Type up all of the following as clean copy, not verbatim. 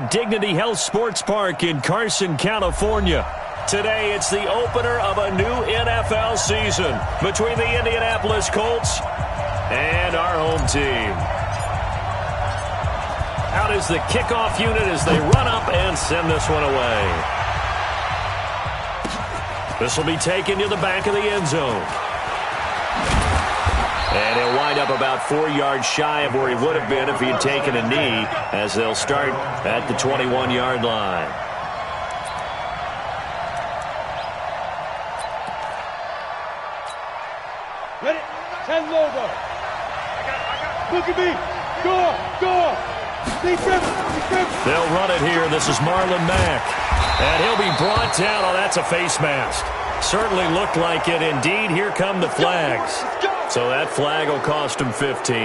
at Dignity Health Sports Park in Carson, California. Today, it's the opener of a new NFL season between the Indianapolis Colts and our home team. Out is the kickoff unit as they run up and send this one away. This will be taken to the back of the end zone. And he'll wind up about 4 yards shy of where he would have been if he had taken a knee, as they'll start at the 21-yard line. Ready? 10 logo. Look at me. Go. They'll run it here. This is Marlon Mack. And he'll be brought down. Oh, that's a face mask. Certainly looked like it. Indeed, here come the flags. So that flag will cost him 15.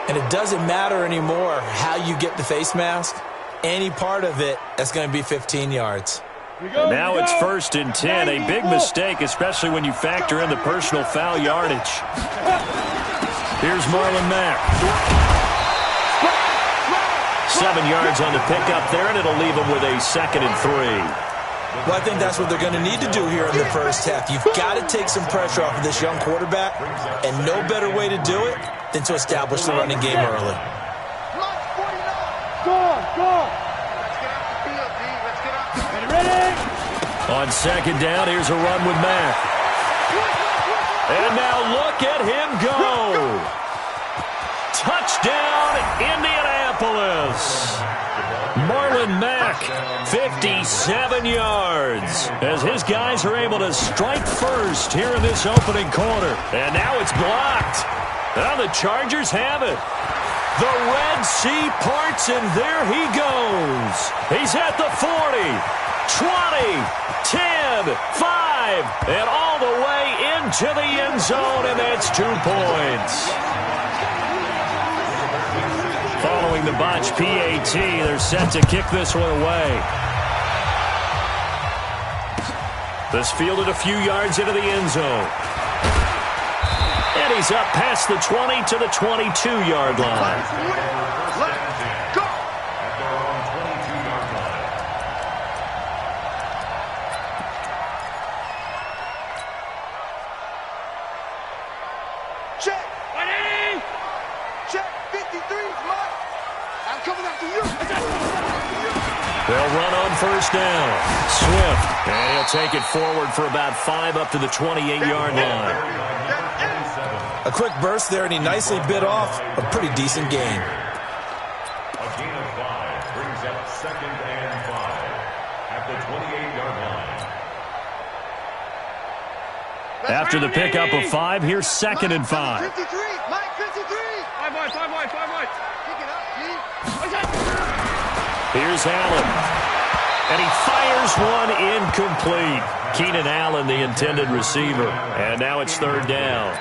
And it doesn't matter anymore how you get the face mask. Any part of it, that's going to be 15 yards. And now it's 1st and 10. A big mistake, especially when you factor in the personal foul yardage. Here's Marlon Mack. 7 yards on the pickup there, and it'll leave him with a 2nd and 3. Well, I think that's what they're going to need to do here in the first half. You've got to take some pressure off of this young quarterback, and no better way to do it than to establish the running game early. Go. Ready? On 2nd down, here's a run with Mack. And now look at him go. Touchdown, Indianapolis. Marlon Mack, 57 yards, as his guys are able to strike first here in this opening quarter. And now it's blocked. Now the Chargers have it. The Red Sea parts, and there he goes. He's at the 40, 20, 10, 5, and all the way into the end zone, and that's 2 points. Following the botch PAT, they're set to kick this one away. This fielded a few yards into the end zone. And he's up past the 20 to the 22-yard line. Check. Ready? Check. 53 is mine. I'm coming after you. They'll run on 1st down. Swift. And he'll take it forward for about 5 up to the 28-yard line. A quick burst there, and he nicely bit off a pretty decent gain. A gain of 5 brings up 2nd and 5 at the 28-yard line. After the pickup of 5, here's 2nd and 5. 53. Mike, 53. 5 wide. Pick it up, G. Here's Allen. And he fires one incomplete. Keenan Allen, the intended receiver. And now it's 3rd down.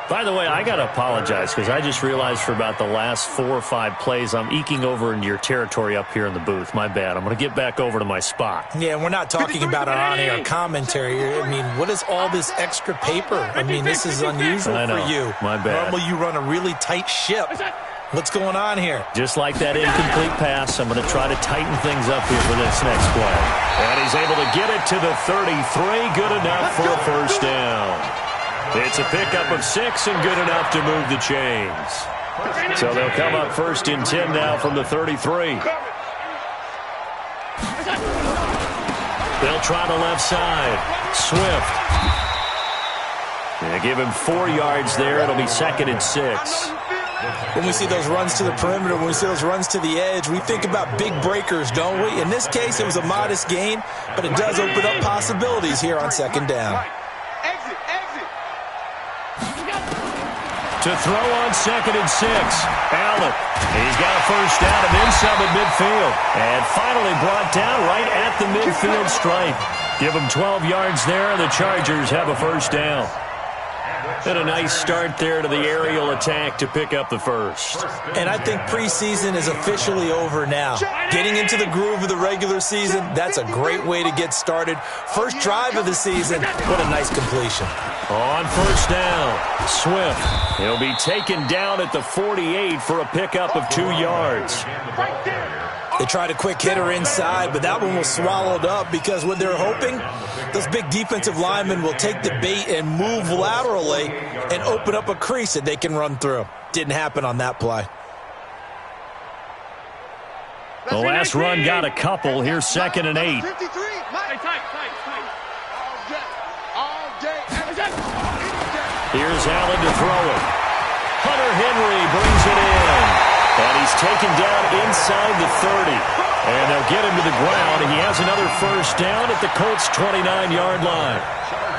By the way, I got to apologize because I just realized for about the last 4 or 5 plays, I'm eking over into your territory up here in the booth. My bad. I'm going to get back over to my spot. Yeah, we're not talking about our on-air commentary. I mean, what is all this extra paper? I mean, this is unusual for you. My bad. Normally you run a really tight ship. What's going on here? Just like that incomplete pass, I'm going to try to tighten things up here for this next play. And he's able to get it to the 33. Good enough for a 1st down. It's a pickup of 6 and good enough to move the chains. So they'll come up 1st and 10 now from the 33. They'll try the left side. Swift. They give him 4 yards there. It'll be 2nd and 6. When we see those runs to the perimeter, when we see those runs to the edge, we think about big breakers, don't we? In this case, it was a modest gain, but it does open up possibilities here on 2nd down. Exit. To throw on 2nd and 6. Allen. He's got a 1st down and then some at midfield. And finally brought down right at the midfield stripe. Give him 12 yards there, and the Chargers have a 1st down. And a nice start there to the aerial attack to pick up the 1st. And I think preseason is officially over now. Getting into the groove of the regular season, that's a great way to get started. First drive of the season, what a nice completion. On 1st down, Swift. He'll be taken down at the 48 for a pickup of 2 yards. Right there. They tried a quick hitter inside, but that one was swallowed up because what they're hoping, those big defensive linemen will take the bait and move laterally and open up a crease that they can run through. Didn't happen on that play. The last run got a couple. Here's 2nd and 8. 53, Mike. Tight. All day. Here's Allen to throw it. Hunter Henry brings it in. And he's taken down inside the 30. And they'll get him to the ground. He has another first down at the Colts' 29-yard line.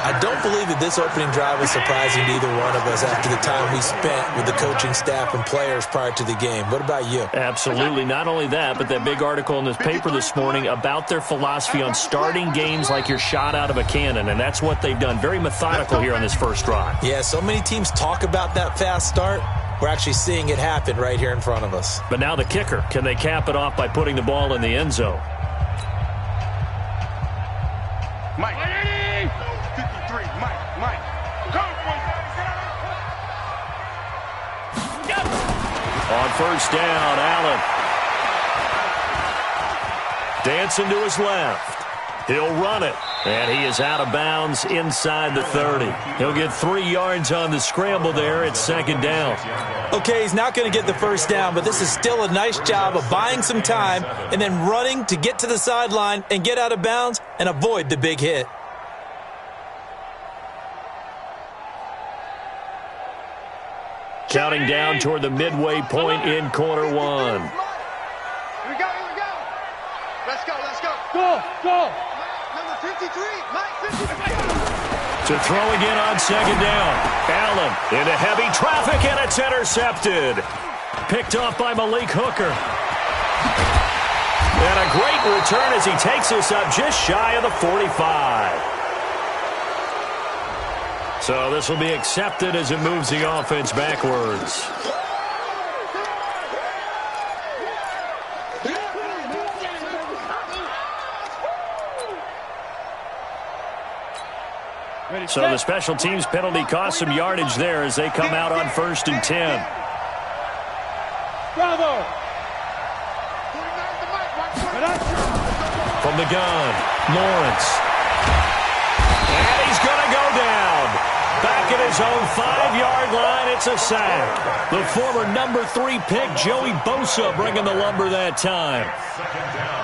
I don't believe that this opening drive was surprising to either one of us after the time we spent with the coaching staff and players prior to the game. What about you? Absolutely. Not only that, but that big article in this paper this morning about their philosophy on starting games like you're shot out of a cannon, and that's what they've done. Very methodical here on this first drive. Yeah, so many teams talk about that fast start. We're actually seeing it happen right here in front of us. But now the kicker. Can they cap it off by putting the ball in the end zone? Mike. 53, Mike. Go. On first down, Allen. Dancing to his left. He'll run it. And he is out of bounds inside the 30. He'll get 3 yards on the scramble there. It's 2nd down. Okay, he's not going to get the first down, but this is still a nice job of buying some time and then running to get to the sideline and get out of bounds and avoid the big hit. Counting down toward the midway point in quarter 1. Here we go. Let's go. Go. Number 53, Mike 53. To throw again on 2nd down. Allen into heavy traffic, and it's intercepted. Picked off by Malik Hooker. And a great return as he takes this up just shy of the 45. So this will be accepted as it moves the offense backwards. So the special teams penalty cost some yardage there as they come out on 1st and 10. Bravo. From the gun, Lawrence. And he's going to go down. Back at his own 5-yard line, it's a sack. The former number 3 pick, Joey Bosa, bringing the lumber that time. 2nd down.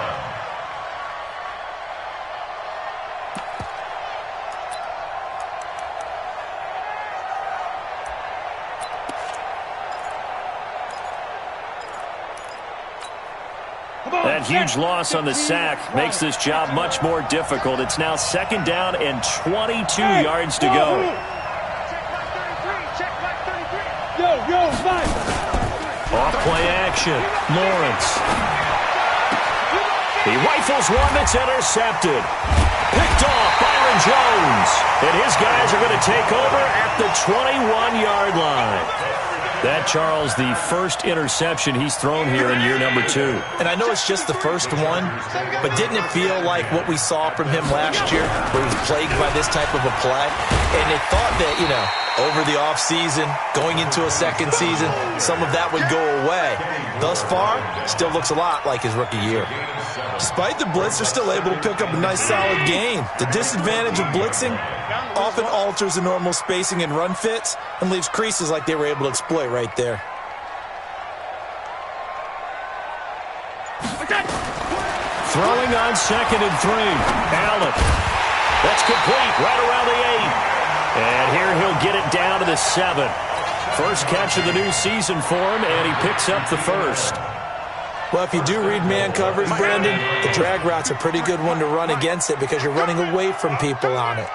That huge loss on the sack makes this job much more difficult. It's now 2nd down and 22 yards to go. Off play action. Lawrence. He rifles one that's intercepted. Picked off Byron Jones. And his guys are going to take over at the 21-yard line. That, Charles, the first interception he's thrown here in year number 2. And I know it's just the first one, but didn't it feel like what we saw from him last year, where he was plagued by this type of a play? And they thought that, over the offseason, going into a second season, some of that would go away. Thus far, still looks a lot like his rookie year. Despite the blitz, they're still able to pick up a nice solid gain. The disadvantage of blitzing often alters the normal spacing and run fits and leaves creases like they were able to exploit right there. Throwing on 2nd and 3. Allen. That's complete right around the 8. And here he'll get it down to the 7. First catch of the new season for him, and he picks up the first. Well, if you do read man coverage, Brandon, the drag route's a pretty good one to run against it because you're running away from people on it.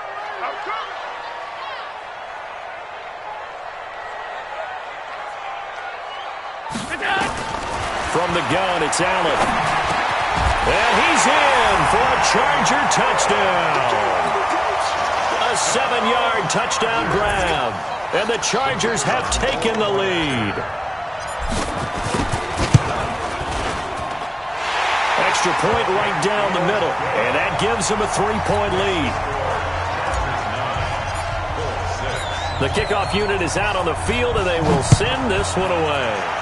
From the gun, it's Allen. And he's in for a Charger touchdown. A 7-yard touchdown grab. And the Chargers have taken the lead. Extra point right down the middle. And that gives them a 3-point lead. The kickoff unit is out on the field, and they will send this one away.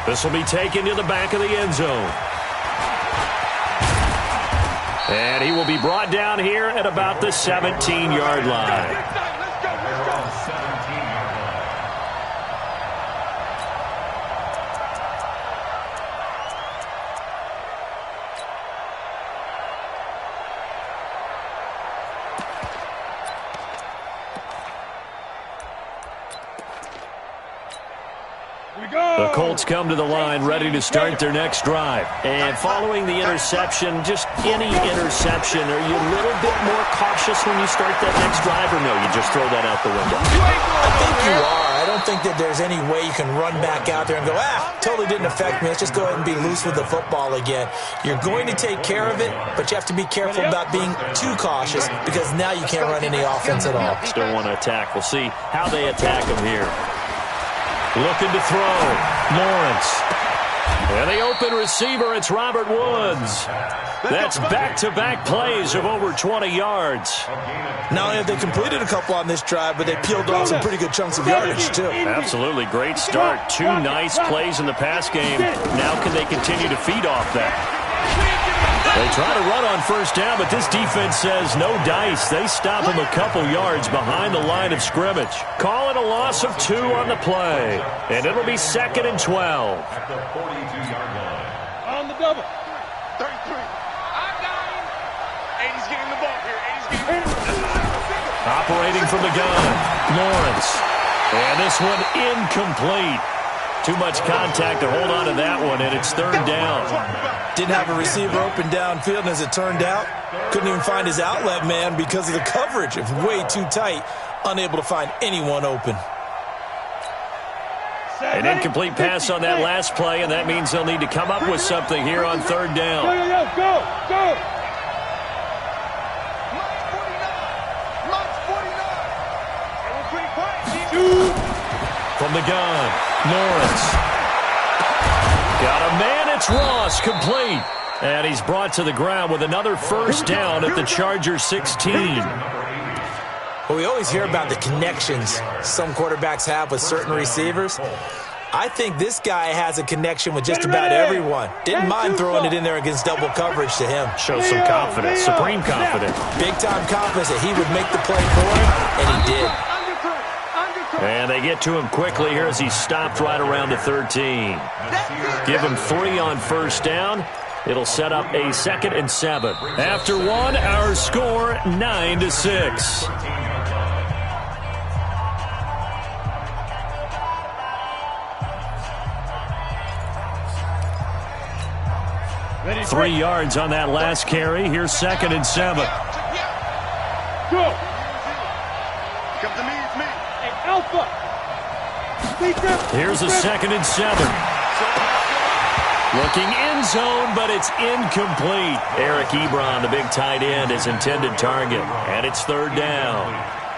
This will be taken to the back of the end zone. And he will be brought down here at about the 17-yard line. The Colts come to the line ready to start their next drive. And following the interception, just any interception, are you a little bit more cautious when you start that next drive, or no, you just throw that out the window? I think you are. I don't think that there's any way you can run back out there and go, totally didn't affect me. Let's just go ahead and be loose with the football again. You're going to take care of it, but you have to be careful about being too cautious because now you can't run any offense at all. Still want to attack. We'll see how they attack him here. Looking to throw. Lawrence. And the open receiver, it's Robert Woods. That's back-to-back plays of over 20 yards. Not only have they completed a couple on this drive, but they peeled off some pretty good chunks of yardage, too. Absolutely. Great start. 2 nice plays in the pass game. Now can they continue to feed off that? They try to run on first down, but this defense says no dice. They stop him a couple yards behind the line of scrimmage. Call it a loss of 2 on the play. And it'll be 2nd and 12. At the 42-yard line. On the double. 33. I'm dying. 80's getting the ball here. 80's getting the ball. Operating from the gun. Lawrence. And this one incomplete. Too much contact to hold on to that one, and it's 3rd down. Didn't have a receiver open downfield, and as it turned out, couldn't even find his outlet man because of the coverage. It was way too tight, unable to find anyone open. An incomplete pass on that last play, and that means they'll need to come up with something here on 3rd down. Go. From the gun, Lawrence. Got a man, it's Ross, complete. And he's brought to the ground with another first down at the Chargers 16. Well, we always hear about the connections some quarterbacks have with certain receivers. I think this guy has a connection with just about everyone. Didn't mind throwing it in there against double coverage to him. Shows some confidence, supreme confidence. Big-time confidence that he would make the play for him, and he did. And they get to him quickly here as he's stopped right around the 13. Give him 3 on first down. It'll set up a 2nd and 7. After 1, our score 9-6. Ready, 3 yards on that last carry. Here's 2nd and 7. Go. Come to me, it's me. Hey, Alpha. Here's a 2nd and 7. Looking end zone, but it's incomplete. Eric Ebron, the big tight end, his intended target. And it's 3rd down.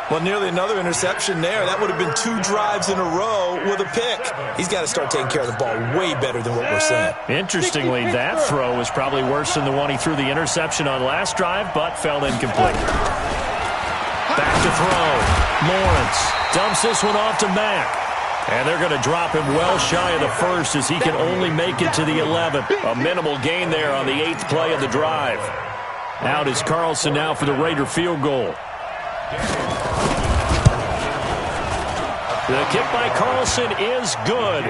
Well, nearly another interception there. That would have been 2 drives in a row with a pick. He's got to start taking care of the ball way better than what we're seeing. Interestingly, that throw was probably worse than the one he threw the interception on last drive, but fell incomplete. Back to throw. Lawrence dumps this one off to Mack. And they're going to drop him well shy of the 1st as he can only make it to the 11th. A minimal gain there on the 8th play of the drive. Out is Carlson now for the Raider field goal. The kick by Carlson is good.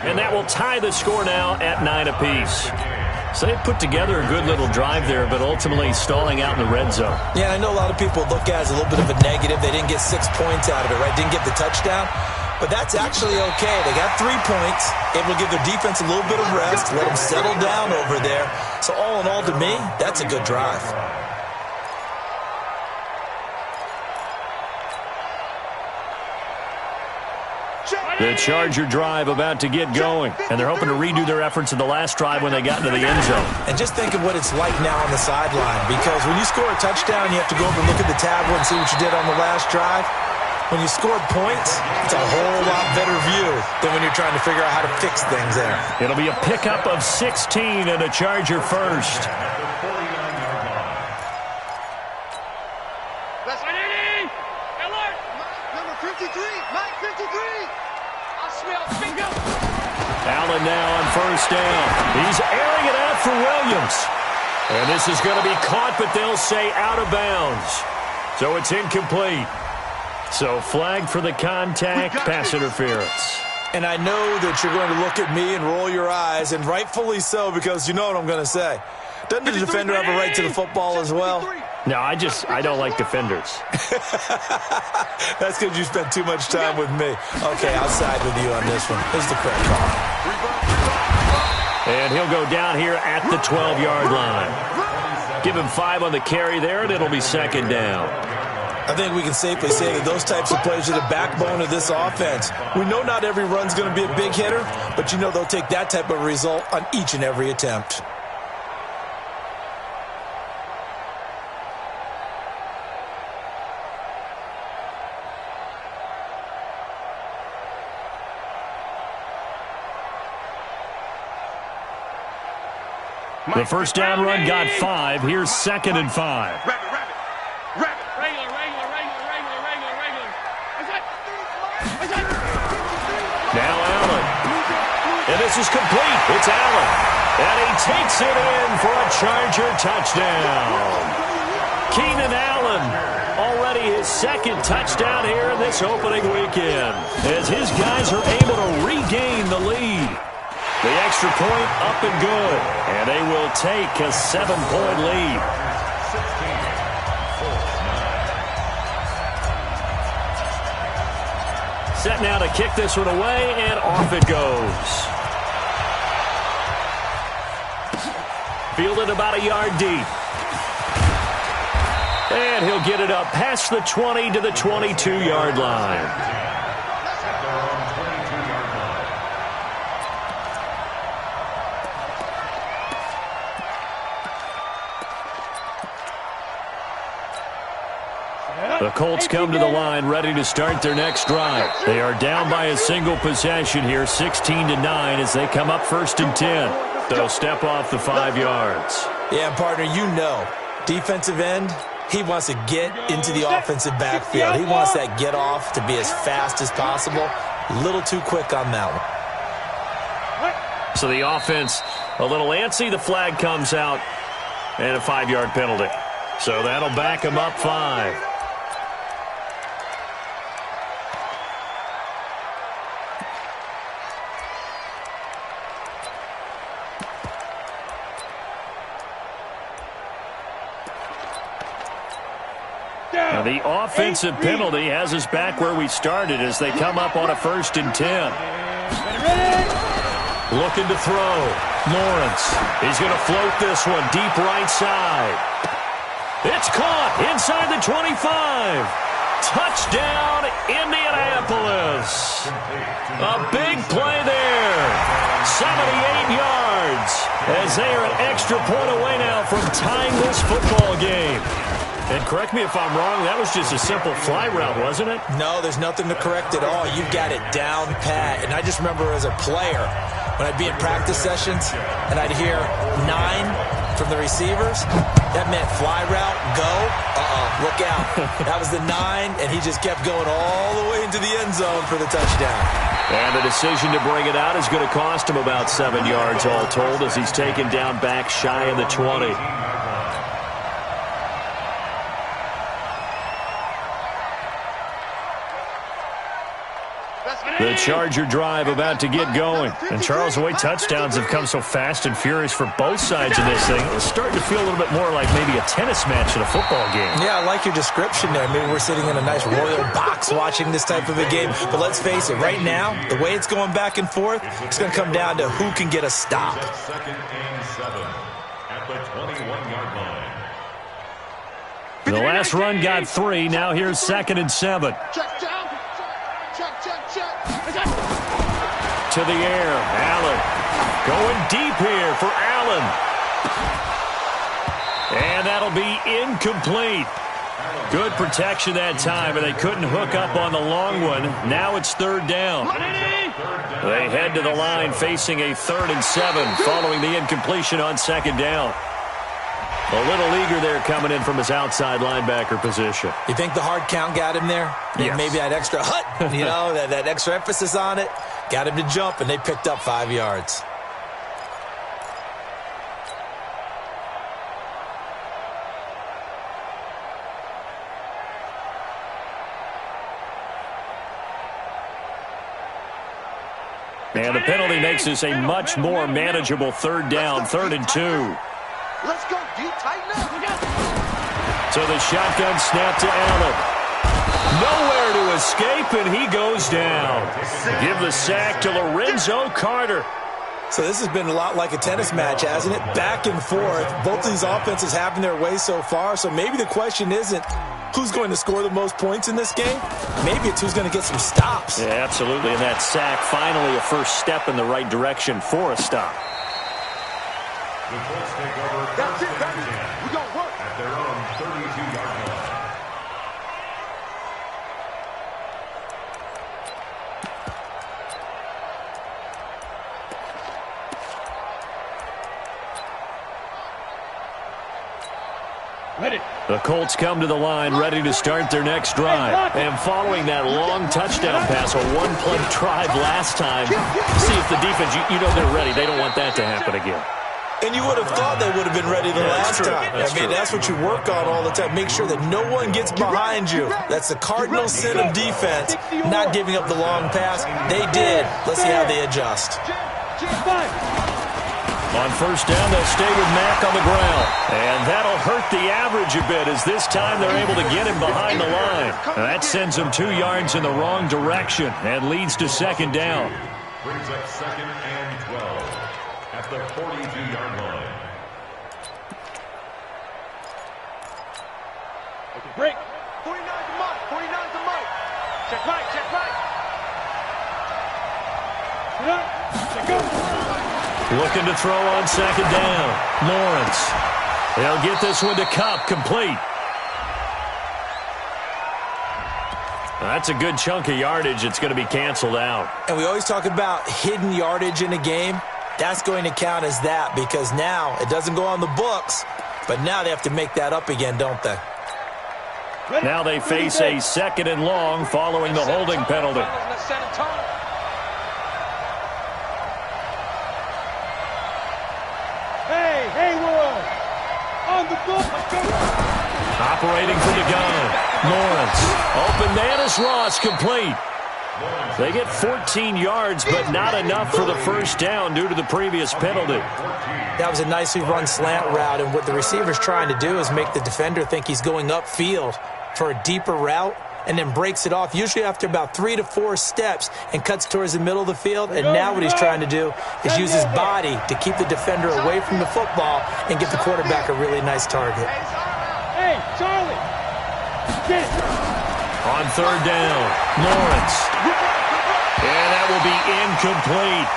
And that will tie the score now at 9 apiece. So they put together a good little drive there, but ultimately stalling out in the red zone. Yeah, I know a lot of people look at it as a little bit of a negative. They didn't get 6 points out of it, right? Didn't get the touchdown. But that's actually okay. They got 3 points. Able to give their defense a little bit of rest, let them settle down over there. So all in all, to me, that's a good drive. The Charger drive about to get going, and they're hoping to redo their efforts in the last drive when they got into the end zone. And just think of what it's like now on the sideline, because when you score a touchdown, you have to go over and look at the tablet and see what you did on the last drive. When you score points, it's a whole lot better view than when you're trying to figure out how to fix things there. It'll be a pickup of 16 and a Charger first. That's Eddie! Alert! Number 53! Mike 53! I smell finger! Allen now on first down. He's airing it out for Williams. And this is going to be caught, but they'll say out of bounds. So it's incomplete. So flag for the contact, pass interference. And I know that you're going to look at me and roll your eyes, and rightfully so, because you know what I'm going to say. Doesn't the defender have a right to the football as well? No, I don't like defenders. That's because you spent too much time with me. Okay, I'll side with you on this one. This is the correct call. And he'll go down here at the 12-yard line. Give him 5 on the carry there, and it'll be second down. I think we can safely say that those types of plays are the backbone of this offense. We know not every run's going to be a big hitter, but you know they'll take that type of result on each and every attempt. The first down run got 5. Here's second and 5. Rabbit. Now Allen. And this is complete. It's Allen. And he takes it in for a Charger touchdown. Keenan Allen, already his second touchdown here in this opening weekend, as his guys are able to regain the lead. The extra point up and good, and they will take a 7-point lead. Set now to kick this one away, and off it goes. Fielded about a yard deep. And he'll get it up past the 20 to the 22-yard line. The Colts come to the line ready to start their next drive. They are down by a single possession here, 16-9, as they come up 1st and 10. They'll step off the 5 yards. Yeah, partner, you know, defensive end, he wants to get into the offensive backfield. He wants that get off to be as fast as possible. A little too quick on that one. So the offense a little antsy. The flag comes out, and a 5-yard penalty. So that'll back him up 5. Now the offensive penalty has us back where we started as they come up on a 1st and 10. Looking to throw. Lawrence. He's going to float this one deep right side. It's caught inside the 25. Touchdown, Indianapolis. A big play there. 78 yards as they are an extra point away now from tying this football game. And correct me if I'm wrong, that was just a simple fly route, wasn't it? No, there's nothing to correct at all. You've got it down pat. And I just remember as a player, when I'd be in practice sessions and I'd hear 9 from the receivers, that meant fly route, go, look out. That was the 9, and he just kept going all the way into the end zone for the touchdown. And the decision to bring it out is going to cost him about 7 yards all told as he's taken down back shy of the 20. The Charger drive about to get going. And Charles, the way touchdowns have come so fast and furious for both sides of this thing, it's starting to feel a little bit more like maybe a tennis match in a football game. Yeah, I like your description there. Maybe we're sitting in a nice royal box watching this type of a game. But let's face it, right now, the way it's going back and forth, it's going to come down to who can get a stop. 2nd and 7 at the 21-yard line. The last run got 3. Now here's 2nd and 7. Check down. To the air, Allen. Going deep here for Allen. And that'll be incomplete. Good protection that time, but they couldn't hook up on the long one. Now it's 3rd down. They head to the line facing a 3rd and 7 following the incompletion on 2nd down. A little eager there coming in from his outside linebacker position. You think the hard count got him there? Yes. Maybe that extra that extra emphasis on it got him to jump, and they picked up 5 yards. And the penalty makes this a much more manageable third down, 3rd and 2. Let's go, D. Tighten up. So the shotgun snap to Allen. Nowhere to escape, and he goes down. Give the sack to Lorenzo Carter. So this has been a lot like a tennis match, hasn't it? Back and forth. Both of these offenses having their way so far. So maybe the question isn't who's going to score the most points in this game. Maybe it's who's going to get some stops. Yeah, absolutely. And that sack, finally a first step in the right direction for a stop. The Colts take over That's it, baby. We're going to work. at their own 32-yard line. Ready. The Colts come to the line ready to start their next drive. And following that long touchdown pass, a one-play drive last time, see if the defense, you know they're ready. They don't want that to happen again. And you would have thought they would have been ready the last time. That's what you work on all the time. Make sure that no one gets behind you. That's the cardinal sin of defense, not giving up the long pass. They did. Let's see how they adjust. On first down, they'll stay with Mack on the ground. And that'll hurt the average a bit as this time they're able to get him behind the line. That sends him 2 yards in the wrong direction and leads to second down. Brings up 2nd and 12 at the 42-yard line. Okay, break. 49 to Mike. 49 to Mike. Check Mike. Check Mike. Check go. Looking to throw on second down. Lawrence. They'll get this one to Kupp, complete. That's a good chunk of yardage. It's going to be canceled out. And we always talk about hidden yardage in a game. That's going to count as that because now it doesn't go on the books, but now they have to make that up again, don't they? Now they face a 2nd and long following the holding penalty. Hey, world. On the book. Operating from the gun. Lawrence. Open man is Ross, complete. They get 14 yards, but not enough for the first down due to the previous penalty. That was a nicely run slant route, and what the receiver's trying to do is make the defender think he's going upfield for a deeper route and then breaks it off, usually after about 3 to 4 steps, and cuts towards the middle of the field. And now what he's trying to do is use his body to keep the defender away from the football and give the quarterback a really nice target. Hey, Charlie. Get it. On third down, Lawrence. And that will be incomplete.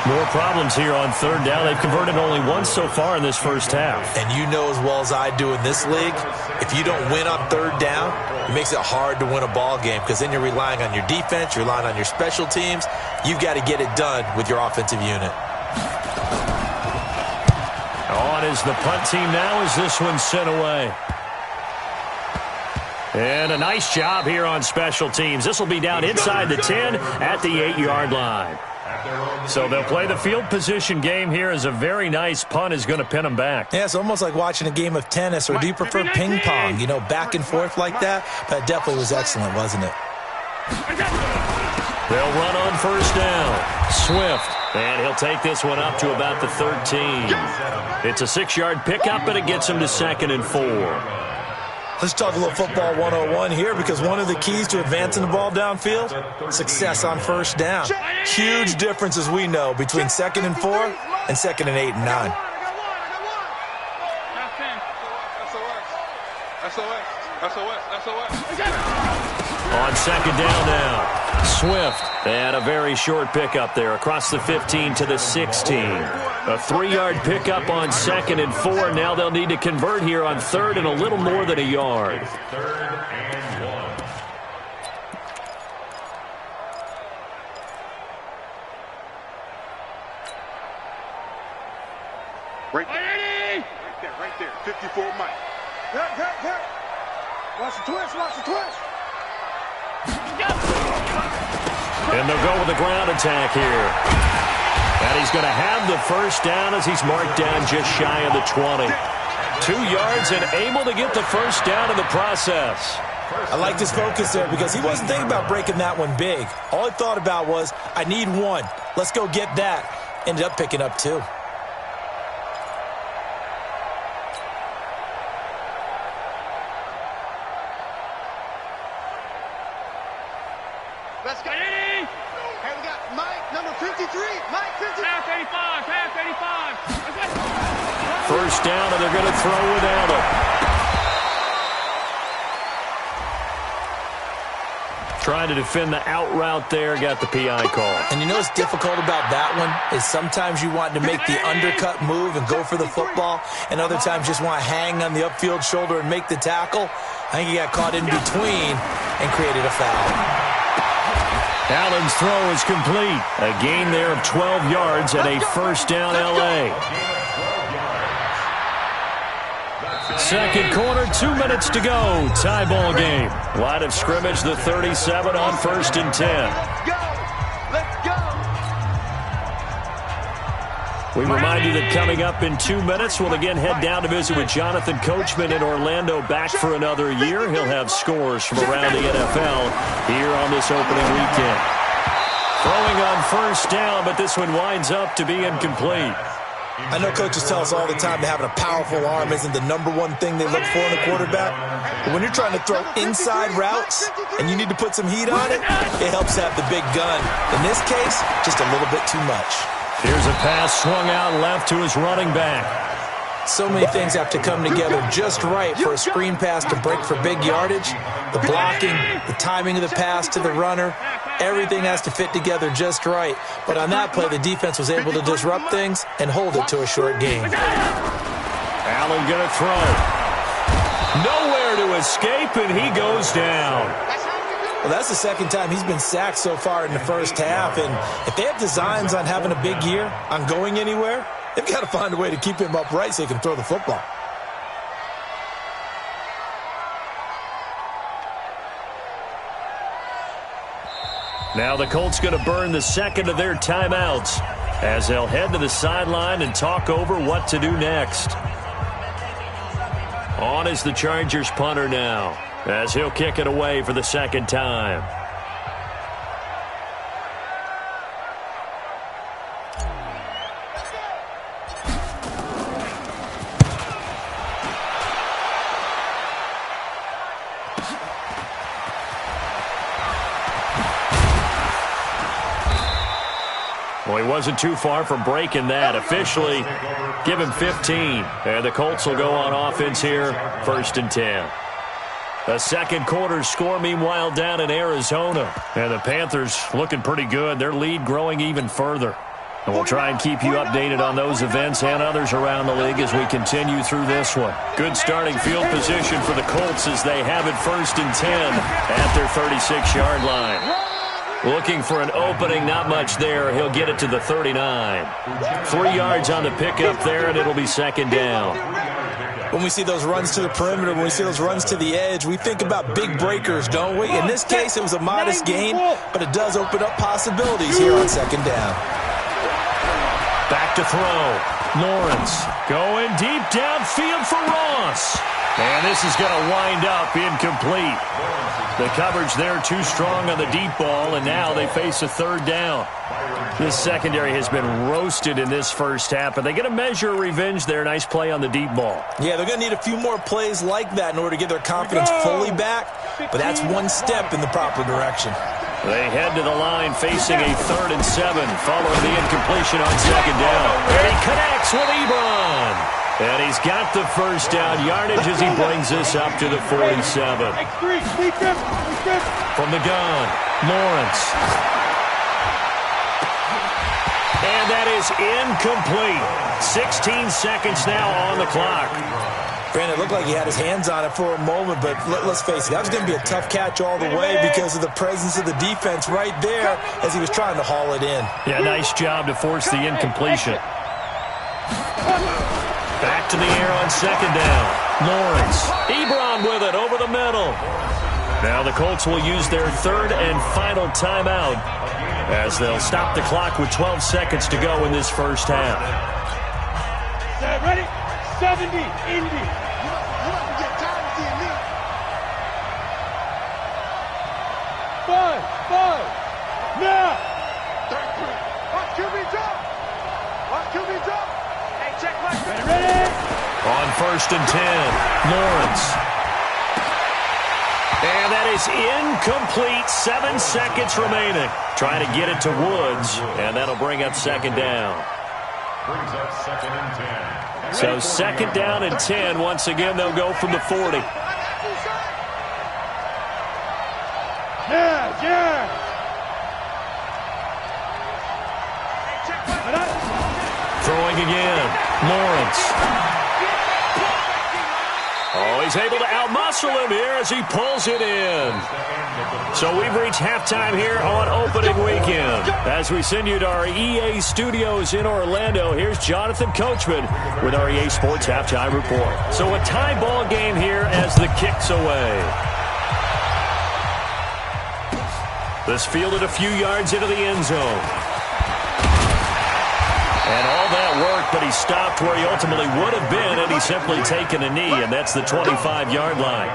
More problems here on third down. They've converted only once so far in this first half. And you know as well as I do in this league, if you don't win on third down, it makes it hard to win a ball game because then you're relying on your defense, you're relying on your special teams. You've got to get it done with your offensive unit. On is the punt team now as this one's sent away. And a nice job here on special teams. This will be down inside the 10 at the 8-yard line. So they'll play the field position game here as a very nice punt is going to pin them back. Yeah, it's almost like watching a game of tennis, or do you prefer ping pong, back and forth like that? That definitely was excellent, wasn't it? They'll run on first down. Swift, and he'll take this one up to about the 13. It's a 6-yard pickup, but it gets him to 2nd and 4. Let's talk a little football 101 here because one of the keys to advancing the ball downfield, success on first down. Huge difference, as we know, between 2nd and 4 and 2nd and 8 and 9. On second down now. Swift, and a very short pickup there across the 15 to the 16. A 3-yard pickup on 2nd and 4. Now they'll need to convert here on 3rd and a little more than a yard. 3rd and 1. Right there. 54 Mike. Hit. Watch the twist. And they'll go with the ground attack here. And he's going to have the first down as he's marked down just shy of the 20. 2 yards and able to get the first down in the process. I liked his focus there because he wasn't thinking about breaking that one big. All he thought about was, I need one. Let's go get that. Ended up picking up two. Let's go. Hey, we got Mike, number 53. Mike, 53. Half 85, half 85. First down, and they're going to throw without him. Trying to defend the out route there, got the PI call. And you know what's difficult about that one is sometimes you want to make the undercut move and go for the football, and other times just want to hang on the upfield shoulder and make the tackle. I think he got caught in between and created a foul. Allen's throw is complete. A gain there of 12 yards and a first down L.A. Second quarter, 2 minutes to go. Tie ball game. Line of scrimmage, the 37 on 1st and 10. Let's go. We remind you that coming up in 2 minutes, we'll again head down to visit with Jonathan Coachman in Orlando, back for another year. He'll have scores from around the NFL here on this opening weekend. Throwing on first down, but this one winds up to be incomplete. I know coaches tell us all the time that having a powerful arm isn't the #1 thing they look for in a quarterback. But when you're trying to throw inside routes and you need to put some heat on it, it helps to have the big gun. In this case, just a little bit too much. Here's a pass swung out left to his running back. So many things have to come together just right for a screen pass to break for big yardage. The blocking, the timing of the pass to the runner, everything has to fit together just right. But on that play, the defense was able to disrupt things and hold it to a short game. Allen going to throw. Nowhere to escape, and he goes down. Well, that's the second time he's been sacked so far in the first half. And if they have designs on having a big year, on going anywhere, they've got to find a way to keep him upright so he can throw the football. Now the Colts going to burn the second of their timeouts as they'll head to the sideline and talk over what to do next. On is the Chargers punter now as he'll kick it away for the second time. Well, he wasn't too far from breaking that. Officially, give him 15. And the Colts will go on offense here, 1st and 10. The second quarter score, meanwhile, down in Arizona. And the Panthers looking pretty good. Their lead growing even further. And we'll try and keep you updated on those events and others around the league as we continue through this one. Good starting field position for the Colts as they have it 1st and 10 at their 36-yard line. Looking for an opening, not much there. He'll get it to the 39. 3 yards on the pickup there, and it'll be second down. When we see those runs to the perimeter, when we see those runs to the edge, we think about big breakers, don't we? In this case, it was a modest gain, but it does open up possibilities here on second down. Back to throw. Lawrence going deep downfield for Ross. And this is going to wind up incomplete. The coverage there too strong on the deep ball, and now they face a third down. This secondary has been roasted in this first half, but they get a measure of revenge there. Nice play on the deep ball. Yeah, they're going to need a few more plays like that in order to get their confidence fully back, but that's one step in the proper direction. They head to the line facing a 3rd and 7 following the incompletion on second down. And he connects with Ebron. And he's got the first down yardage as he brings this up to the 47. From the gun, Lawrence. And that is incomplete. 16 seconds now on the clock. Brandon, it looked like he had his hands on it for a moment, but let's face it, that was going to be a tough catch all the way because of the presence of the defense right there as he was trying to haul it in. Yeah, nice job to force the incompletion. Back to the air on second down. Lawrence. Ebron with it over the middle. Now the Colts will use their 3rd and final timeout as they'll stop the clock with 12 seconds to go in this first half. Ready? 70, Indy. Now. 33. Watch QB jump. Watch QB jump. Hey, check my. Ready? On 1st and 10, Lawrence. And that is incomplete. 7 seconds remaining. Trying to get it to Woods, and that'll bring up 2nd down. Brings up 2nd and 10. So 2nd down and 10. Once again, they'll go from the 40. Yeah. Throwing again, Lawrence. Oh, he's able to outmuscle him here as he pulls it in. So we've reached halftime here on opening weekend. As we send you to our EA studios in Orlando, here's Jonathan Coachman with our EA Sports Halftime Report. So a tie ball game here as the kick's away. This fielded a few yards into the end zone. And all that work, but he stopped where he ultimately would have been had he simply taken a knee, and that's the 25-yard line.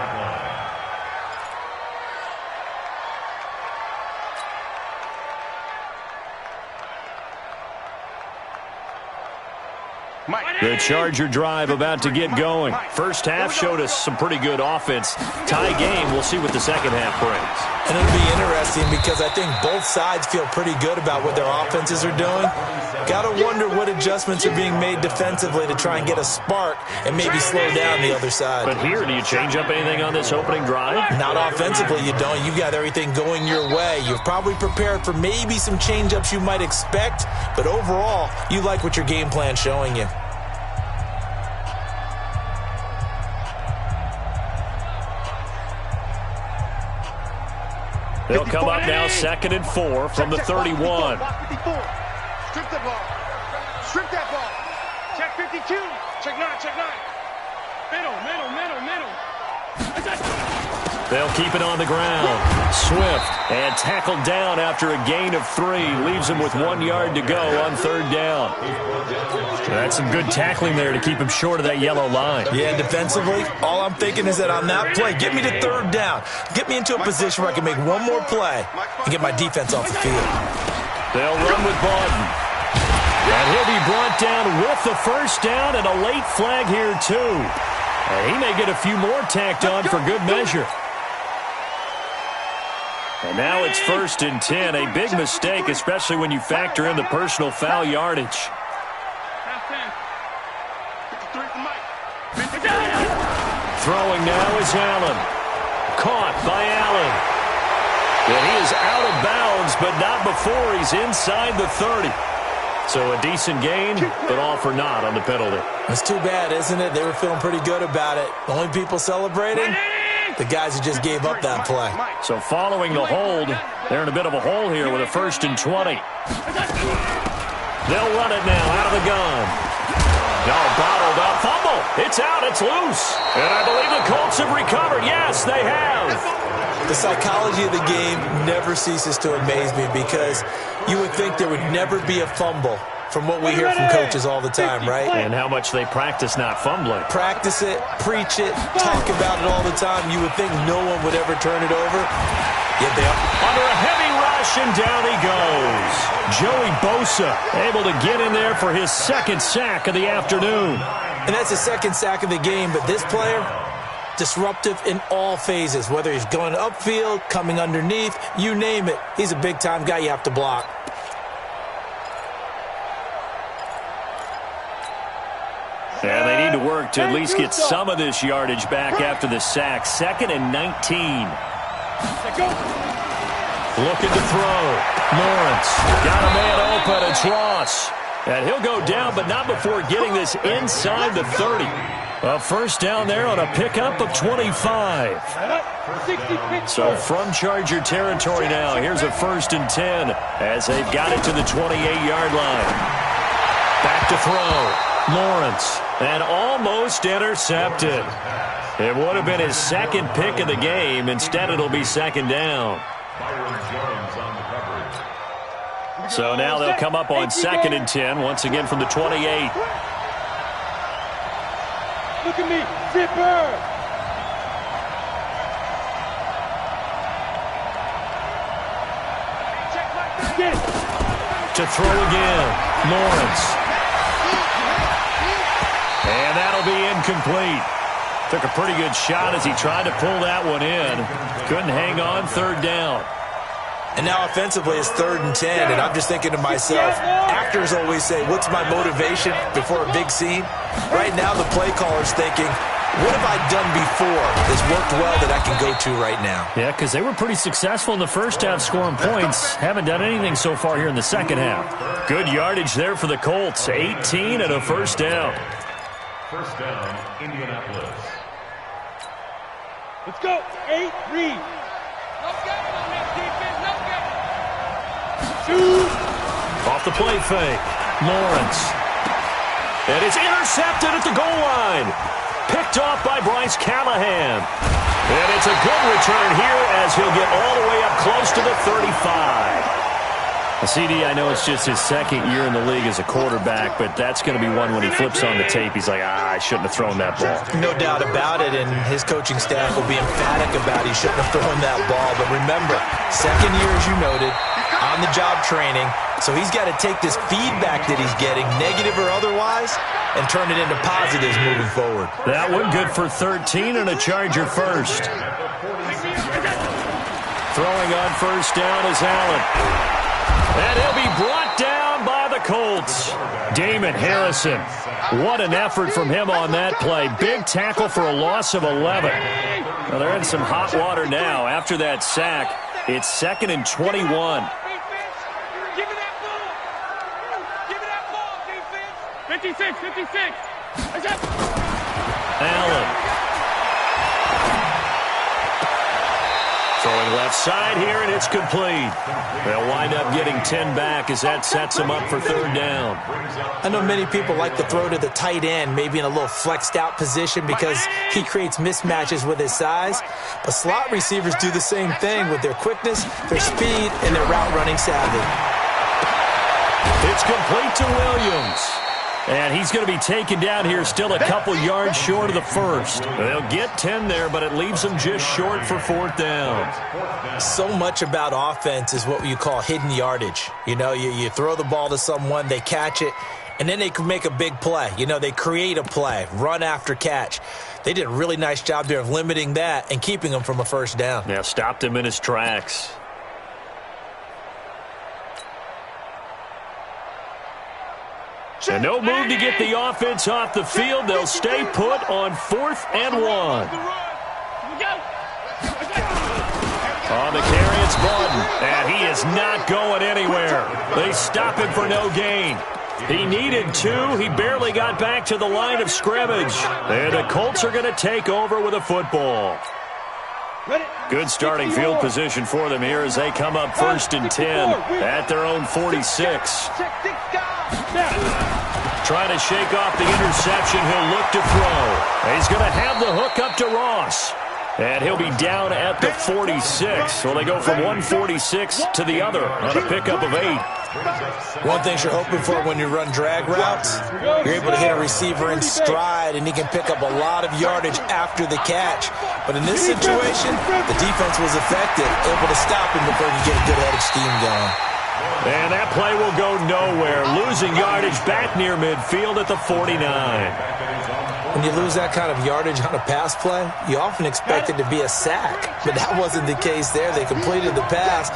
The Charger drive about to get going. First half showed us some pretty good offense. Tie game, we'll see what the second half brings. And it'll be interesting because I think both sides feel pretty good about what their offenses are doing. Got to wonder what adjustments are being made defensively to try and get a spark and maybe slow down the other side. But here, do you change up anything on this opening drive? Not offensively, you don't. You've got everything going your way. You've probably prepared for maybe some change-ups you might expect, but overall, you like what your game plan's showing you. They'll come up now 2nd and 4 from the 31. Strip the ball. Strip that ball. Check 52. Check 9. Middle. They'll keep it on the ground. Swift and tackled down after a gain of 3. Leaves him with 1 yard to go on 3rd down. That's some good tackling there to keep him short of that yellow line. Yeah, defensively, all I'm thinking is that on that play, get me to 3rd down. Get me into a position where I can make one more play and get my defense off the field. They'll run with Barton. And he'll be brought down with the 1st down and a late flag here, too. And he may get a few more tacked on for good measure. And now it's 1st and 10. A big mistake, especially when you factor in the personal foul yardage. Throwing now is Allen. Caught by Allen. And he is out of bounds, but not before he's inside the 30. So a decent gain, but all for naught on the penalty. That's too bad, isn't it? They were feeling pretty good about it. The only people celebrating, the guys who just gave up that play. So following the hold, they're in a bit of a hole here with a 1st and 20. They'll run it now out of the gun. No, bottled up. Fumble. It's out. It's loose. And I believe the Colts have recovered. Yes, they have. The psychology of the game never ceases to amaze me because you would think there would never be a fumble from what we hear from coaches all the time, right? And how much they practice not fumbling. Practice it, preach it, talk about it all the time. You would think no one would ever turn it over. Yet they are. Under a heavy rush, and down he goes. Joey Bosa able to get in there for his 2nd sack of the afternoon. And that's the 2nd sack of the game, but this player, disruptive in all phases, whether he's going upfield, coming underneath, you name it. He's a big-time guy you have to block. And they need to work to at least get some of this yardage back after the sack. 2nd and 19. Looking to throw. Lawrence got a man open. It's Ross. And he'll go down, but not before getting this inside the 30. A 1st down there on a pickup of 25. So from Charger territory now, here's a 1st and 10 as they've got it to the 28-yard line. Back to throw. Lawrence. And almost intercepted. It would have been his 2nd pick of the game. Instead, it'll be 2nd down. So now they'll come up on 2nd and 10, once again from the 28. Look at me, zipper. to throw again. Lawrence. And that'll be incomplete. Took a pretty good shot as he tried to pull that one in. Couldn't hang on, third down. And now offensively it's 3rd and 10, and I'm just thinking to myself, actors always say, what's my motivation before a big scene? Right now the play caller's thinking, what have I done before that's worked well that I can go to right now? Yeah, because they were pretty successful in the first half scoring points. Haven't done anything so far here in the second half. Good yardage there for the Colts. 18 and a first down. First down, Indianapolis. Let's go. 8, read. No gapping on this defense. No gapping. Shoot. Off the play fake. Lawrence. And it's intercepted at the goal line. Picked off by Bryce Callahan. And it's a good return here as he'll get all the way up close to the 35. CD, I know it's just his second year in the league as a quarterback, but that's going to be one when he flips on the tape. He's like, I shouldn't have thrown that ball. No doubt about it, and his coaching staff will be emphatic about he shouldn't have thrown that ball. But remember, second year, as you noted, on-the-job training, so he's got to take this feedback that he's getting, negative or otherwise, and turn it into positives moving forward. That one good for 13 and a Charger first. Throwing on first down is Allen. And he'll be brought down by the Colts. Damon Harrison. What an effort from him on that play. Big tackle for a loss of 11. Well, they're in some hot water now. After that sack, it's 2nd and 21. Give me that ball. Give me that ball, defense. 56. Allen. Throwing left side here, and it's complete. They'll wind up getting 10 back as that sets them up for third down. I know many people like to throw to the tight end, maybe in a little flexed out position because he creates mismatches with his size. But slot receivers do the same thing with their quickness, their speed, and their route running savvy. It's complete to Williams. And he's going to be taken down here still a couple yards short of the first. They'll get 10 there, but it leaves them just short for fourth down. So much about offense is what you call hidden yardage. You know, you throw the ball to someone, they catch it, and then they can make a big play. You know, they create a play, run after catch. They did a really nice job there of limiting that and keeping him from a first down. Yeah, stopped him in his tracks. And no move to get the offense off the field. They'll stay put on 4th and 1. On the carry, it's Button. And he is not going anywhere. They stop him for no gain. He needed 2. He barely got back to the line of scrimmage. And the Colts are going to take over with a football. Good starting field position for them here as they come up 1st and 10 at their own 46. Trying to shake off the interception. He'll look to throw. He's going to have the hook up to Ross. And he'll be down at the 46. So they go from 146 to the other on a pickup of 8. One thing you're hoping for when you run drag routes, you're able to hit a receiver in stride, and he can pick up a lot of yardage after the catch. But in this situation, the defense was effective, able to stop him before he could get a good head of steam going. And that play will go nowhere. Losing yardage back near midfield at the 49. When you lose that kind of yardage on a pass play, you often expect it to be a sack. But that wasn't the case there. They completed the pass.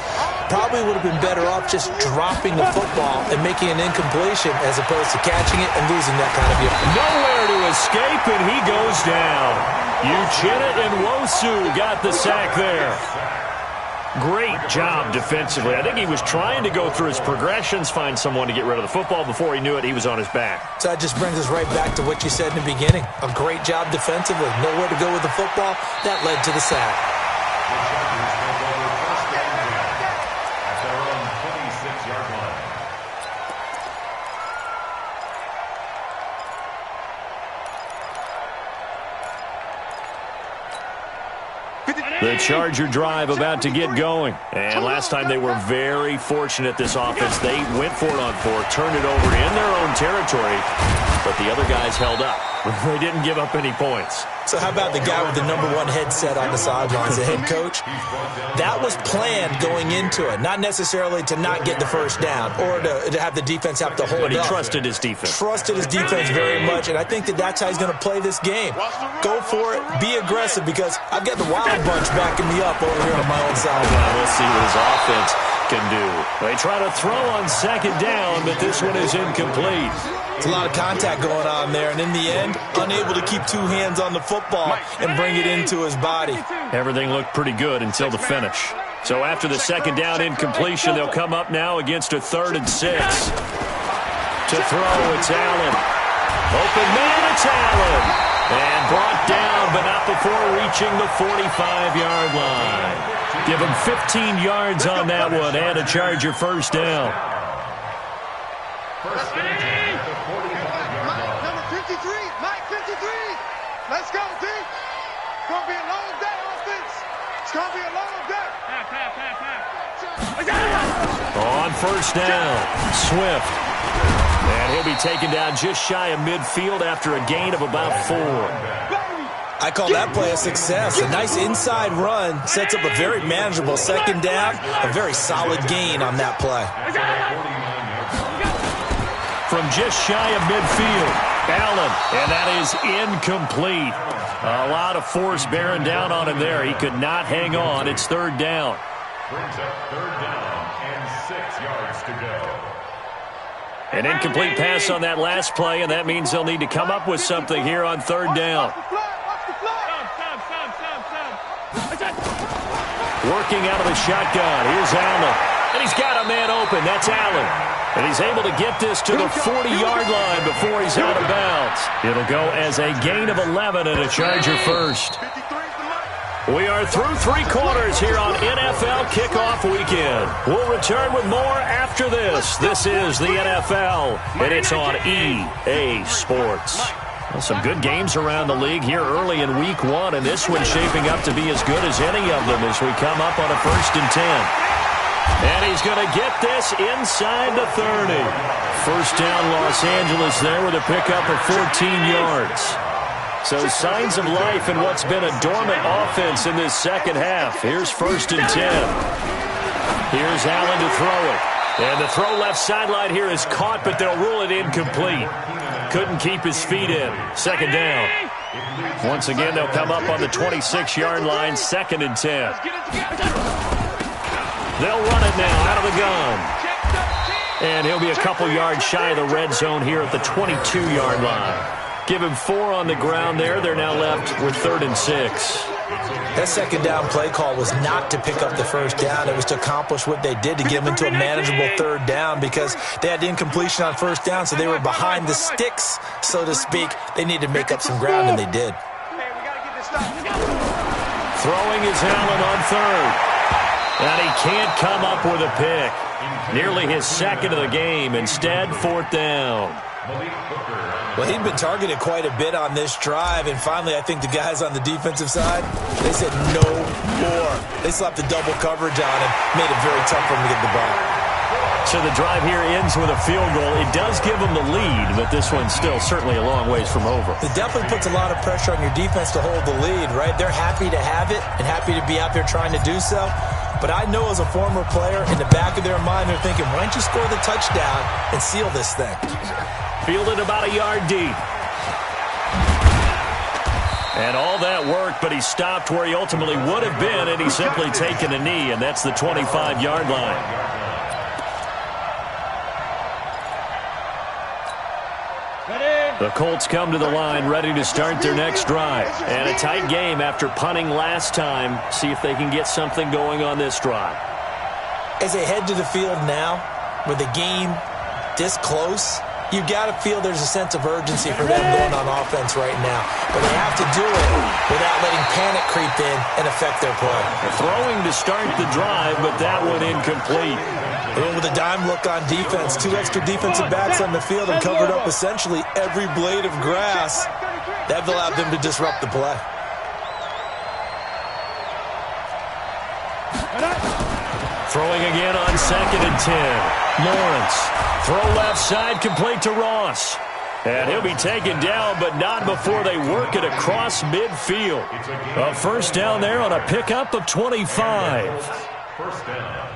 Probably would have been better off just dropping the football and making an incompletion as opposed to catching it and losing that kind of yardage. Nowhere to escape, and he goes down. Uchenna and Wosu got the sack there. Great job defensively. I think he was trying to go through his progressions, find someone to get rid of the football. Before he knew it, he was on his back. So that just brings us right back to what you said in the beginning. A great job defensively. Nowhere to go with the football. That led to the sack. At their own 26-yard line. The Charger drive about to get going. And last time they were very fortunate, this offense. They went for it on 4, turned it over in their own territory, but the other guys held up. They didn't give up any points. So how about the guy with the #1 headset on the sidelines, the head coach? That was planned going into it, not necessarily to not get the first down or to have the defense have to hold up. But he trusted his defense. Trusted his defense very much, and I think that's how he's going to play this game. Go for it, be aggressive, because I've got the Wild Bunch backing me up over here on my own sideline. We'll see what his offense can do. They try to throw on second down, but this one is incomplete. It's a lot of contact going on there, and in the end, unable to keep two hands on the football and bring it into his body. Everything looked pretty good until the finish. So after the second down incompletion, they'll come up now against a 3rd and 6. To throw, it's Allen. Open man, it's Allen. And brought down, but not before reaching the 45-yard line. Give him 15 yards on that one and a Charger first down. First down at the 45-yard line. Number 53, Mike 53. Let's go, D. It's going to be a long day, offense. It's going to be a long day. On first down, Swift. And he'll be taken down just shy of midfield after a gain of about 4. I call that play a success. A nice inside run sets up a very manageable second down. A very solid gain on that play. From just shy of midfield, Allen, and that is incomplete. A lot of force bearing down on him there. He could not hang on. It's 3rd down. Brings up 3rd down and 6 yards to go. An incomplete pass on that last play, and that means they'll need to come up with something here on 3rd down. Working out of the shotgun. Here's Allen. And he's got a man open. That's Allen. And he's able to get this to the 40-yard line before he's out of bounds. It'll go as a gain of 11 and a Charger first. We are through 3 quarters here on NFL Kickoff Weekend. We'll return with more after this. This is the NFL, and it's on EA Sports. Well, some good games around the league here early in Week 1, and this one's shaping up to be as good as any of them as we come up on a 1st and 10. And he's going to get this inside the 30. First down, Los Angeles there with a pickup of 14 yards. So signs of life in what's been a dormant offense in this second half. Here's 1st and 10. Here's Allen to throw it. And the throw left sideline here is caught, but they'll rule it incomplete. Couldn't keep his feet in. 2nd down. Once again, they'll come up on the 26-yard line, 2nd and 10. They'll run it now out of the gun. And he'll be a couple yards shy of the red zone here at the 22-yard line. Give him 4 on the ground there. They're now left with 3rd and 6. That second down play call was not to pick up the first down. It was to accomplish what they did, to get them into a manageable 3rd down, because they had incompletion on first down, so they were behind the sticks, so to speak. They needed to make up some ground, and they did. Throwing is Allen on 3rd. And he can't come up with a pick. Nearly his 2nd of the game. Instead, 4th down. Well, he'd been targeted quite a bit on this drive, and finally I think the guys on the defensive side, they said no more. They slapped the double coverage on him, made it very tough for him to get the ball. So the drive here ends with a field goal. It does give them the lead, but this one's still certainly a long ways from over. It definitely puts a lot of pressure on your defense to hold the lead, right? They're happy to have it and happy to be out there trying to do so. But I know as a former player, in the back of their mind, they're thinking, why don't you score the touchdown and seal this thing? Fielded about a yard deep. And all that worked, but he stopped where he ultimately would have been, and he's simply taken a knee, and that's the 25-yard line. The Colts come to the line ready to start their next drive. And a tight game after punting last time. See if they can get something going on this drive. As they head to the field now, with the game this close, you've got to feel there's a sense of urgency for them going on offense right now. But they have to do it without letting panic creep in and affect their play. Throwing to start the drive, but that one incomplete. They went with a dime look on defense. 2 extra defensive backs on the field and covered up essentially every blade of grass. That allowed them to disrupt the play. Throwing again on 2nd and 10. Lawrence. Throw left side, complete to Ross. And he'll be taken down, but not before they work it across midfield. A first down there on a pickup of 25. First down.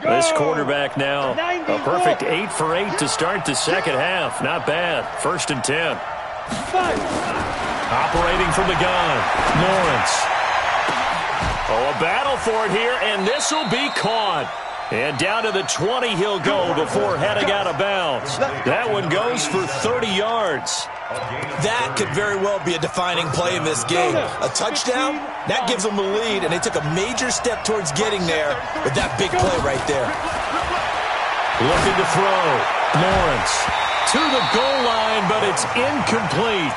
This quarterback now, a perfect 8 for 8 to start the second half. Not bad. First and 10. Operating from the gun, Lawrence. Oh, a battle for it here, and this will be caught. And down to the 20 he'll go before heading out of bounds. That one goes for 30 yards. That could very well be a defining play in this game. A touchdown, that gives them the lead, and they took a major step towards getting there with that big play right there. Looking to throw. Lawrence to the goal line, but it's incomplete.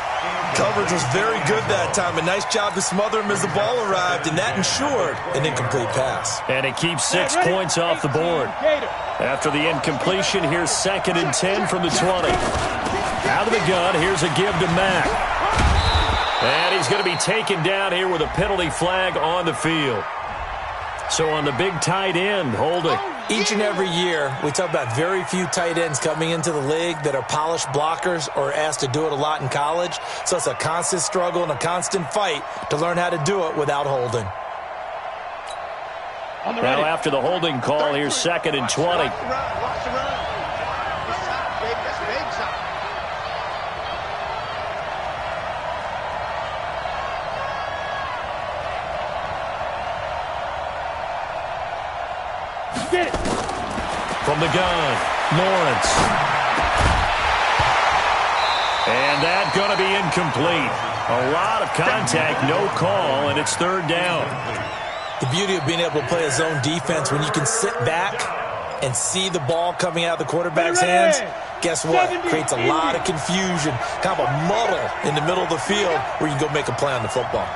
Coverage was very good that time. A nice job to smother him as the ball arrived, and that ensured an incomplete pass. And it keeps 6 points off the board. After the incompletion, here's 2nd and 10 from the 20. Out of the gun, here's a give to Mack. And he's going to be taken down here with a penalty flag on the field. So on the big tight end, holding. Each and every year, we talk about very few tight ends coming into the league that are polished blockers or asked to do it a lot in college. So it's a constant struggle and a constant fight to learn how to do it without holding. Now after the holding call, here's 2nd and 20. Watch the run. It's time, baby. That's big time. Get it. From the gun, Lawrence. And that's going to be incomplete. A lot of contact, no call, and it's 3rd down. The beauty of being able to play a zone defense when you can sit back and see the ball coming out of the quarterback's hands, guess what? Creates a lot of confusion, kind of a muddle in the middle of the field where you can go make a play on the football.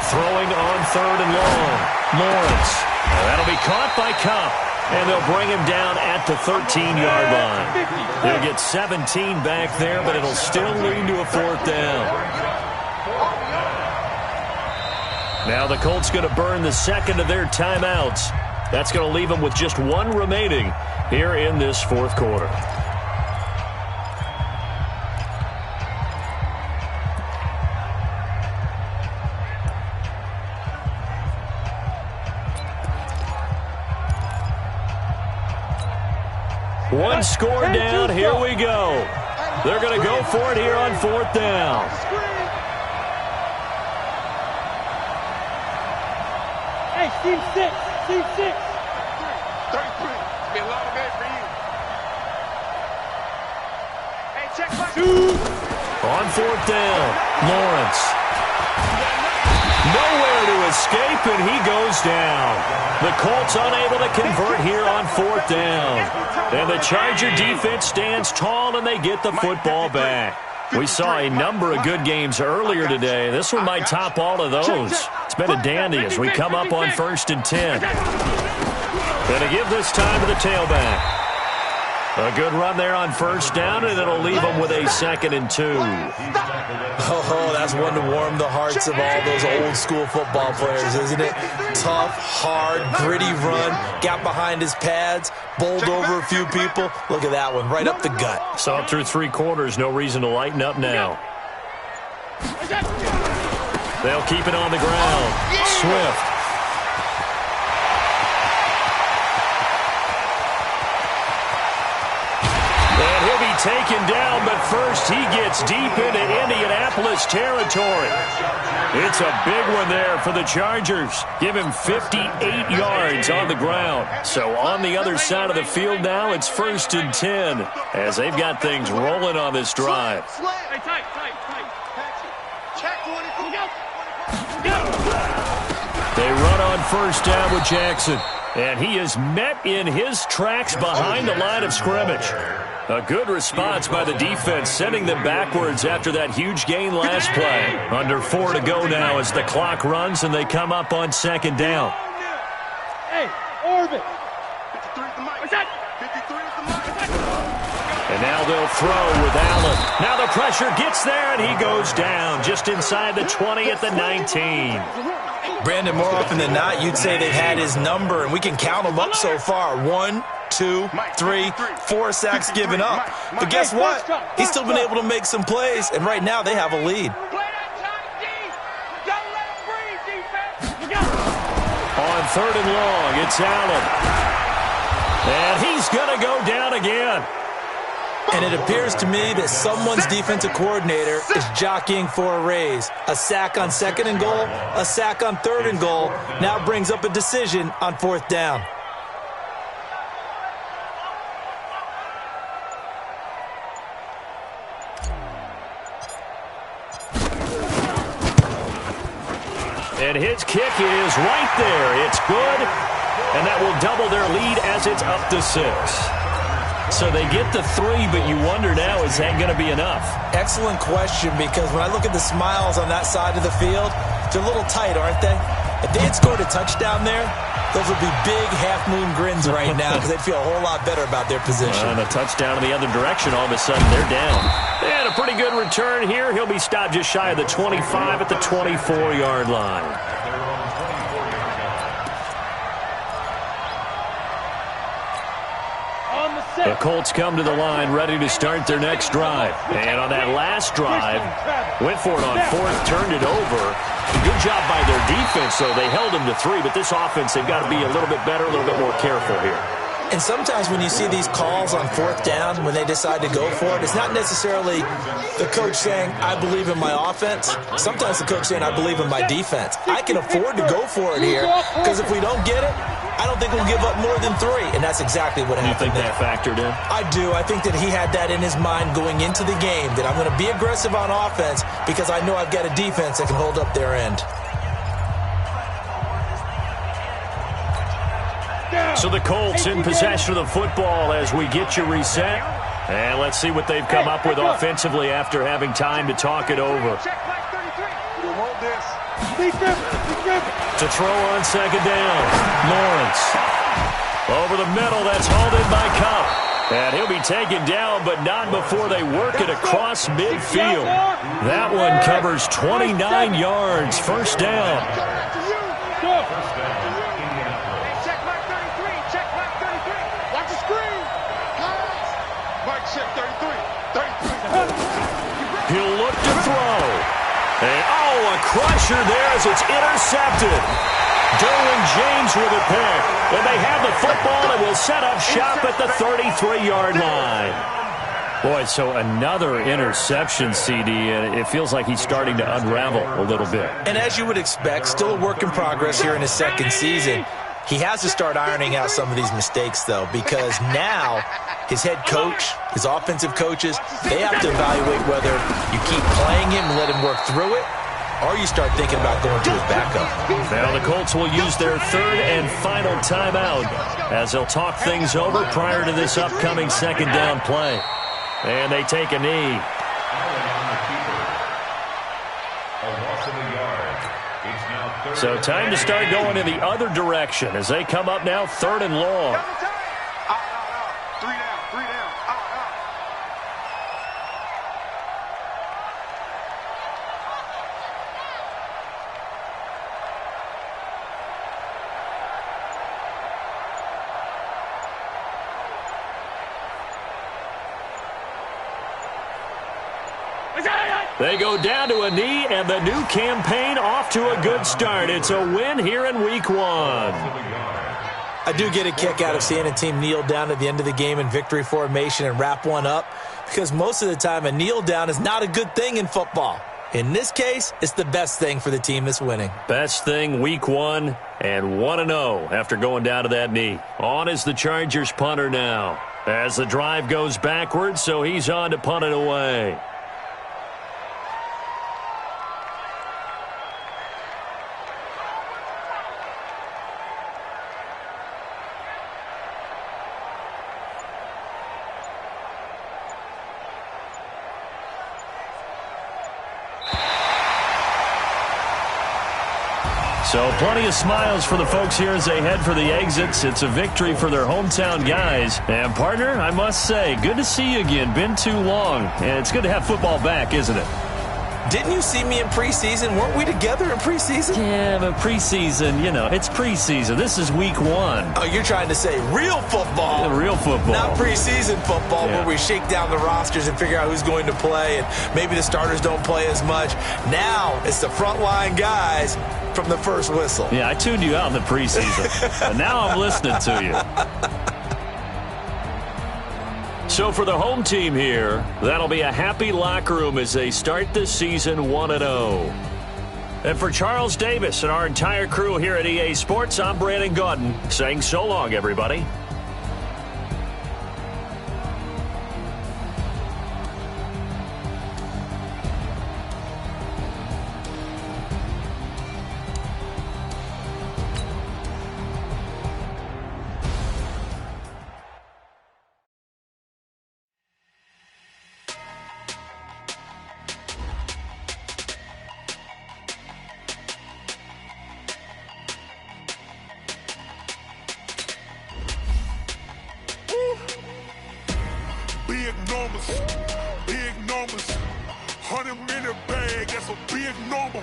Throwing on 3rd and long. Lawrence. That'll be caught by Cup. And they'll bring him down at the 13-yard line. They'll get 17 back there, but it'll still lead to a 4th down. Now the Colts going to burn the second of their timeouts. That's going to leave them with just 1 remaining here in this 4th quarter. One score down, here we go. They're going to go for it here on 4th down. Hey, Steve 6. 33. It's been a long day for you. Hey, check my... On 4th down, Lawrence. Nowhere to escape, and he goes down. The Colts unable to convert here on 4th down. And the Charger defense stands tall, and they get the football back. We saw a number of good games earlier today. This one might top all of those. It's been a dandy as we come up on 1st and 10. Going to give this time to the tailback. A good run there on 1st down, and it'll leave them with a 2nd and 2. Oh, that's one to warm the hearts of all those old-school football players, isn't it? Tough, hard, gritty run, got behind his pads, bowled over a few people. Look at that one, right up the gut. Saw it through 3 quarters, no reason to lighten up now. They'll keep it on the ground. Swift. And he'll be taken down, but first he gets deep into Indianapolis territory. It's a big one there for the Chargers. Give him 58 yards on the ground. So on the other side of the field now, it's 1st and 10 as they've got things rolling on this drive. Hey, tight. Check 24. They run on 1st down with Jackson. And he is met in his tracks behind the line of scrimmage. A good response by the defense, sending them backwards after that huge gain last play. Under 4 to go now as the clock runs and they come up on 2nd down. Hey, orbit. 53 is the mic. 53 is the mic. And And now they'll throw with Allen. Now the pressure gets there, and he goes down just inside the 20 at the 19. Brandon, more often than not, you'd say they've had his number, and we can count them up so far. 1, 2, 3, 4 sacks given up. But guess what? He's still been able to make some plays, and right now they have a lead. On 3rd and long, it's Allen. And he's going to go down again. And it appears to me that someone's defensive coordinator is jockeying for a raise. A sack on 2nd and goal, a sack on 3rd and goal, now brings up a decision on 4th down. And his kick is right there. It's good, and that will double their lead as it's up to 6. So they get the 3, but you wonder now, is that going to be enough? Excellent question, because when I look at the smiles on that side of the field, they're a little tight, aren't they? If they had scored a touchdown there, those would be big half-moon grins right now because they'd feel a whole lot better about their position. And a touchdown in the other direction, all of a sudden they're down. And a pretty good return here. He'll be stopped just shy of the 25 at the 24-yard line. The Colts come to the line ready to start their next drive. And on that last drive, went for it on 4th, turned it over. Good job by their defense, though. They held them to 3, but this offense, they've got to be a little bit better, a little bit more careful here. And sometimes when you see these calls on 4th down, when they decide to go for it, it's not necessarily the coach saying, I believe in my offense. Sometimes the coach saying, I believe in my defense. I can afford to go for it here because if we don't get it, I don't think we'll give up more than 3, and that's exactly what happened. You think that factored in? I do. I think that he had that in his mind going into the game, that I'm going to be aggressive on offense because I know I've got a defense that can hold up their end. So the Colts in possession of the football as we get you reset. And let's see what they've come up with offensively after having time to talk it over. To throw on 2nd down, Lawrence. Over the middle, that's hauled in by Cup. And he'll be taken down, but not before they work it across midfield. That one covers 29 yards, 1st down. Check mark 33, check mark 33. Watch the screen. Mike, check 33. 33. He'll look to throw. And, a crusher there as it's intercepted. Derwin James with a pick. And they have the football and will set up shop at the 33-yard line. Boy, so another interception, CD, and it feels like he's starting to unravel a little bit. And as you would expect, still a work in progress here in his 2nd season. He has to start ironing out some of these mistakes, though, because now his head coach, his offensive coaches, they have to evaluate whether you keep playing him and let him work through it, or you start thinking about going to his backup. Now the Colts will use their 3rd and final timeout as they'll talk things over prior to this upcoming 2nd down play. And they take a knee. So time to start going in the other direction as they come up now 3rd and long. 3 down. They go down to a knee, and the new campaign off to a good start. It's a win here in Week 1. I do get a kick out of seeing a team kneel down at the end of the game in victory formation and wrap one up, because most of the time a kneel down is not a good thing in football. In this case, it's the best thing for the team that's winning. Best thing, Week 1, and 1-0 after going down to that knee. On is the Chargers punter now, as the drive goes backwards, so he's on to punt it away. So plenty of smiles for the folks here as they head for the exits. It's a victory for their hometown guys. And, partner, I must say, good to see you again. Been too long. And it's good to have football back, isn't it? Didn't you see me in preseason? Weren't we together in preseason? Yeah, but preseason, you know, it's preseason. This is week 1. Oh, you're trying to say real football. Yeah, real football. Not preseason football where we shake down the rosters and figure out who's going to play, and maybe the starters don't play as much. Now it's the frontline guys from the first whistle. Yeah, I tuned you out in the preseason. And now I'm listening to you. So for the home team here, that'll be a happy locker room as they start this season 1-0. And for Charles Davis and our entire crew here at EA Sports, I'm Brandon Gaudin saying so long, everybody. Big numbers, 100 minute bag, that's a big number.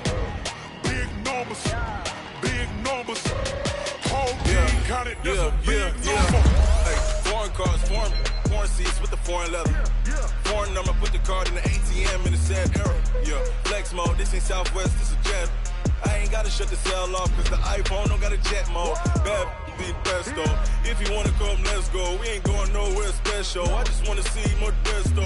Big numbers, whole team counted, that's a big number. Hey, foreign cars, foreign seats with the foreign leather. Foreign number, put the card in the ATM in the sad era. Yeah, flex mode, this ain't Southwest, this is jet. I ain't gotta shut the cell off, cause the iPhone don't got a jet mode. Bad be best though. If you wanna come, let's go. We ain't going nowhere special. I just wanna see more desto.